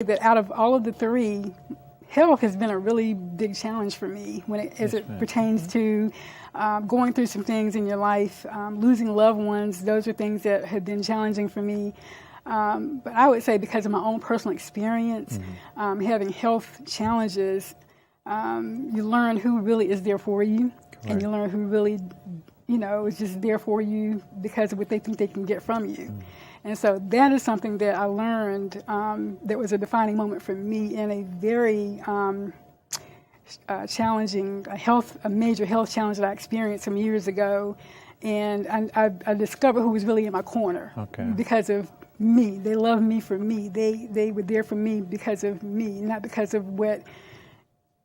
that out of all of the three, health has been a really big challenge for me as it pertains to going through some things in your life, losing loved ones. Those are things that have been challenging for me. But I would say because of my own personal experience, having health challenges, you learn who really is there for you, and you learn who really, is just there for you because of what they think they can get from you. And so that is something that I learned that was a defining moment for me in a very challenging a major health challenge that I experienced some years ago. And I discovered who was really in my corner because of me. They loved me for me. They were there for me because of me, not because of what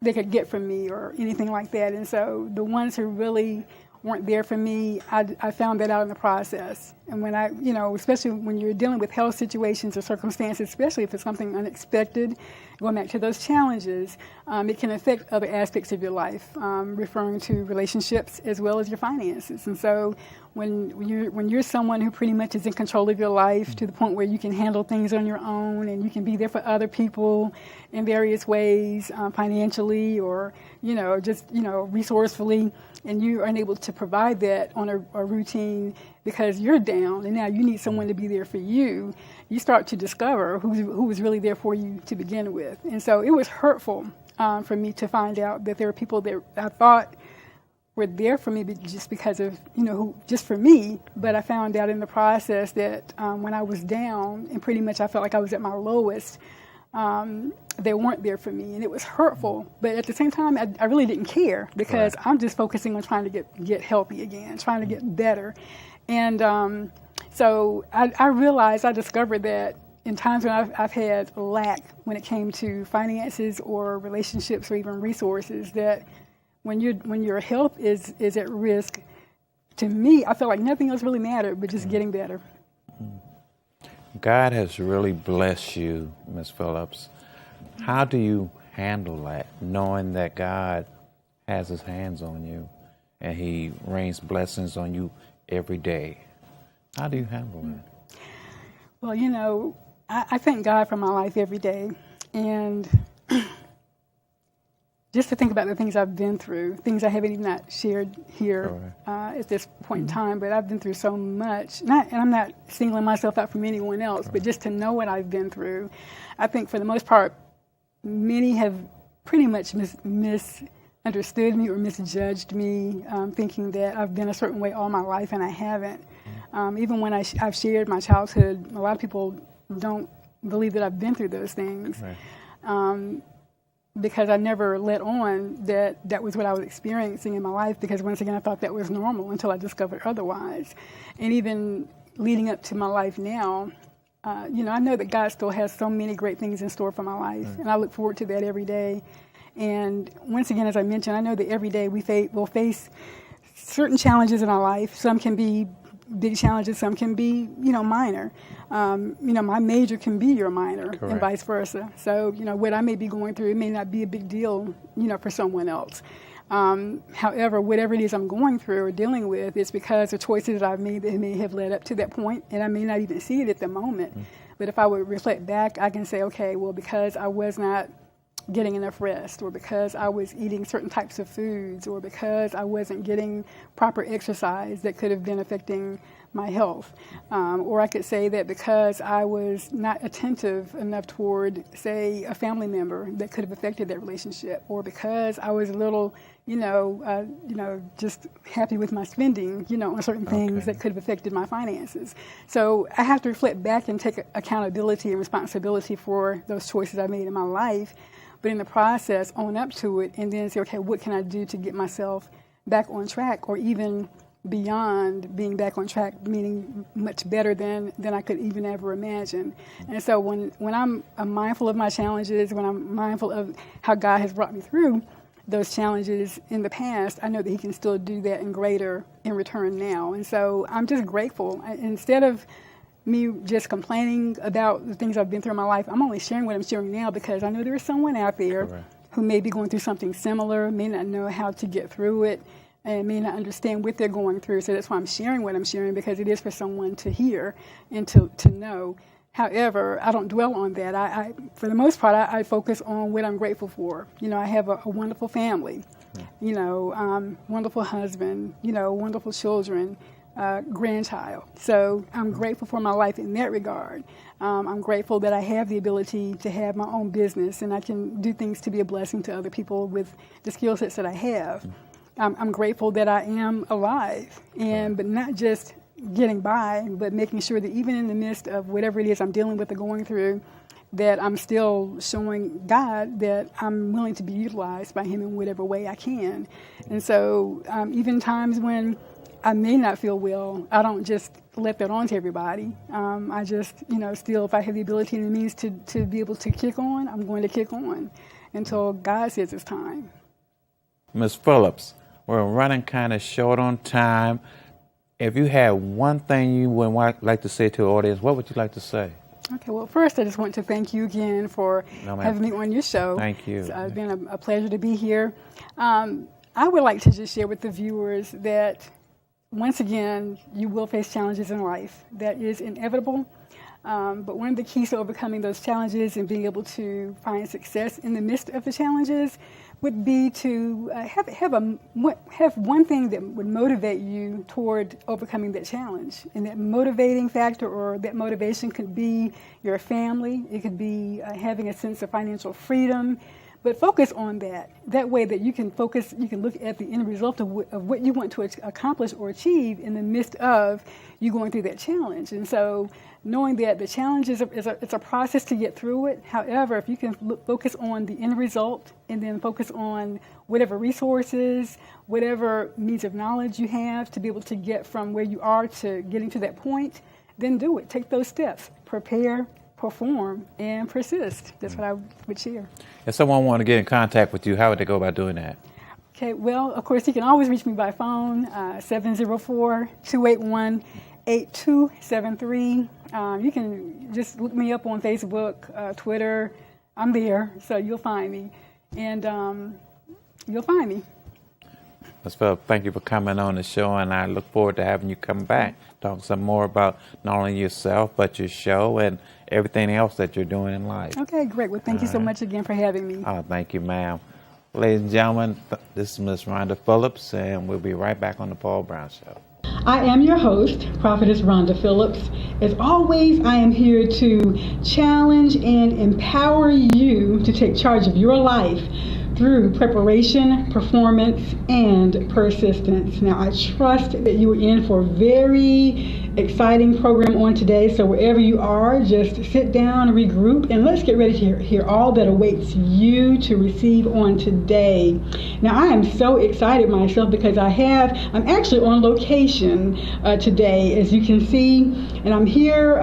they could get from me or anything like that. And so the ones who really weren't there for me, I found that out in the process. And when especially when you're dealing with health situations or circumstances, especially if it's something unexpected, going back to those challenges, it can affect other aspects of your life, referring to relationships as well as your finances. And so when you're someone who pretty much is in control of your life to the point where you can handle things on your own and you can be there for other people in various ways, financially or, resourcefully, and you are unable to provide that on a routine because you're down and now you need someone to be there for you, you start to discover who was really there for you to begin with. And so it was hurtful for me to find out that there were people that I thought were there for me just because of, just for me. But I found out in the process that when I was down and pretty much I felt like I was at my lowest, they weren't there for me, and it was hurtful. But at the same time, I really didn't care because I'm just focusing on trying to get healthy again, trying to get better. And so I discovered that in times when I've had lack when it came to finances or relationships or even resources, that when your health is at risk, to me, I felt like nothing else really mattered but just getting better. God has really blessed you, Ms. Phillips. How do you handle that, knowing that God has his hands on you and he rains blessings on you every day? How do you handle that? Well, I thank God for my life every day. And just to think about the things I've been through, things I haven't even not shared here at this point in time, but I've been through so much. And I'm not singling myself out from anyone else, but just to know what I've been through, I think for the most part, many have pretty much misunderstood me or misjudged me, thinking that I've been a certain way all my life, and I haven't. Even when I've shared my childhood, a lot of people don't believe that I've been through those things. Because I never let on that was what I was experiencing in my life, because once again I thought that was normal until I discovered otherwise. And even leading up to my life now, I know that God still has so many great things in store for my life, and I look forward to that every day. And once again, as I mentioned, I know that every day we'll face certain challenges in our life. Some can be big challenges, some can be, minor. My major can be your minor, and vice versa. So, what I may be going through, it may not be a big deal, for someone else. However, whatever it is I'm going through or dealing with, it's because of choices that I've made that may have led up to that point, and I may not even see it at the moment. But if I would reflect back, I can say, okay, well, because I was not getting enough rest, or because I was eating certain types of foods, or because I wasn't getting proper exercise that could have been affecting my health. Or I could say that because I was not attentive enough toward, say, a family member, that could have affected that relationship, or because I was a little, just happy with my spending, on certain things that could have affected my finances. So I have to reflect back and take accountability and responsibility for those choices I made in my life, but in the process, own up to it, and then say, okay, what can I do to get myself back on track, or even beyond being back on track, meaning much better than I could even ever imagine. And so when I'm mindful of my challenges, when I'm mindful of how God has brought me through those challenges in the past, I know that he can still do that and greater in return now. And so I'm just grateful. Instead of me just complaining about the things I've been through in my life, I'm only sharing what I'm sharing now because I know there is someone out there who may be going through something similar, may not know how to get through it, and may not understand what they're going through. So that's why I'm sharing what I'm sharing, because it is for someone to hear and to know However, I don't dwell on that. I for the most part, I focus on what I'm grateful for. I have a wonderful family, wonderful husband, wonderful children, grandchild. So I'm grateful for my life in that regard. I'm grateful that I have the ability to have my own business and I can do things to be a blessing to other people with the skill sets that I have. I'm grateful that I am alive, but not just getting by, but making sure that even in the midst of whatever it is I'm dealing with or going through, that I'm still showing God that I'm willing to be utilized by Him in whatever way I can. And so even times when I may not feel well, I don't just let that on to everybody. I just, still, if I have the ability and the means to be able to kick on, I'm going to kick on until God says it's time. Ms. Phillips, we're running kind of short on time. If you had one thing you would like to say to the audience, what would you like to say? Okay, well, first, I just want to thank you again for having me on your show. Thank you. It's been a pleasure to be here. I would like to just share with the viewers that, once again, you will face challenges in life. That is inevitable. But one of the keys to overcoming those challenges and being able to find success in the midst of the challenges would be to have one thing that would motivate you toward overcoming that challenge. And that motivating factor or that motivation could be your family. It could be having a sense of financial freedom. But focus on that. That way that you can focus, you can look at the end result of what you want to accomplish or achieve in the midst of you going through that challenge. And so knowing that the challenge it's a process to get through it. However, if you can focus on the end result and then focus on whatever resources, whatever means of knowledge you have to be able to get from where you are to getting to that point, then do it. Take those steps. Prepare, perform, and persist. That's what I would share. If someone wanted to get in contact with you, how would they go about doing that? Okay, well, of course, you can always reach me by phone, 704-281-8273. You can just look me up on Facebook, Twitter. I'm there, so you'll find me. And you'll find me. Ms. Phillips, thank you for coming on the show, and I look forward to having you come back, talk some more about not only yourself, but your show and everything else that you're doing in life. Okay, great. Well, thank you so much again for having me. Oh, thank you, ma'am. Ladies and gentlemen, this is Ms. Ronda Phillips, and we'll be right back on the Paul Brown Show. I am your host, Prophetess Ronda Phillips. As always, I am here to challenge and empower you to take charge of your life through preparation, performance, and persistence. Now, I trust that you are in for a very exciting program on today. So wherever you are, just sit down, regroup, and let's get ready to hear all that awaits you to receive on today. Now, I am so excited myself because I'm actually on location today, as you can see, and I'm here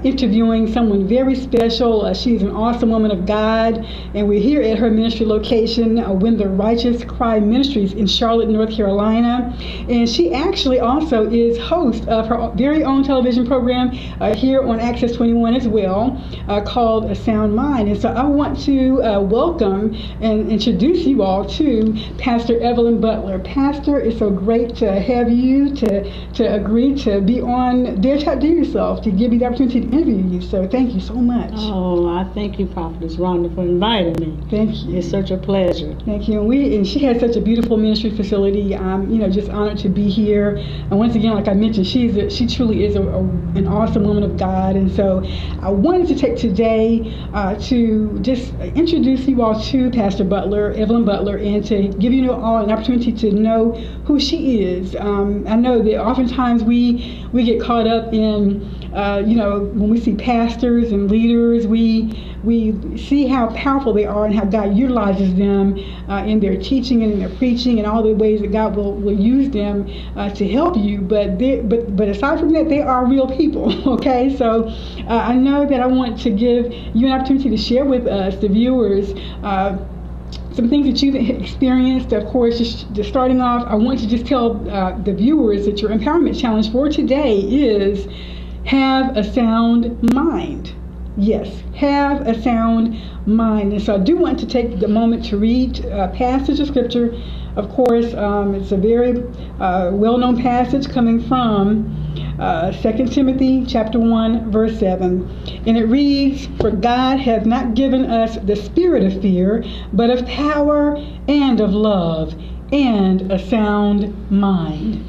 interviewing someone very special. She's an awesome woman of God, and we're here at her ministry location, When the Righteous Cry Ministries in Charlotte, North Carolina. And she actually also is host of her very own television program here on Access 21 as well, called A Sound Mind. And so I want to welcome and introduce you all to Pastor Evelyn Butler. Pastor, it's so great to have you to agree to be on Dare to Outdo Yourself, to give you the opportunity to interview you. So thank you so much. Oh, I thank you, Prophetess Ronda, for inviting me. Thank you. It's such a pleasure. Thank you. And she has such a beautiful ministry facility. I'm just honored to be here. And once again, like I mentioned, she truly is an awesome woman of God. And so I wanted to take today to just introduce you all to Pastor Butler, Evelyn Butler, and to give you all an opportunity to know who she is. I know that oftentimes we get caught up in, when we see pastors and leaders, we see how powerful they are and how God utilizes them in their teaching and in their preaching and all the ways that God will use them to help you. But aside from that, they are real people. Okay, so I know that I want to give you an opportunity to share with us, the viewers, some things that you've experienced. Of course, just starting off, I want to just tell the viewers that your empowerment challenge for today is have a sound mind. Yes, have a sound mind. And so I do want to take the moment to read a passage of scripture. Of course, it's a very well-known passage coming from 2 Timothy chapter 1, verse 7. And it reads, "For God hath not given us the spirit of fear, but of power and of love and a sound mind."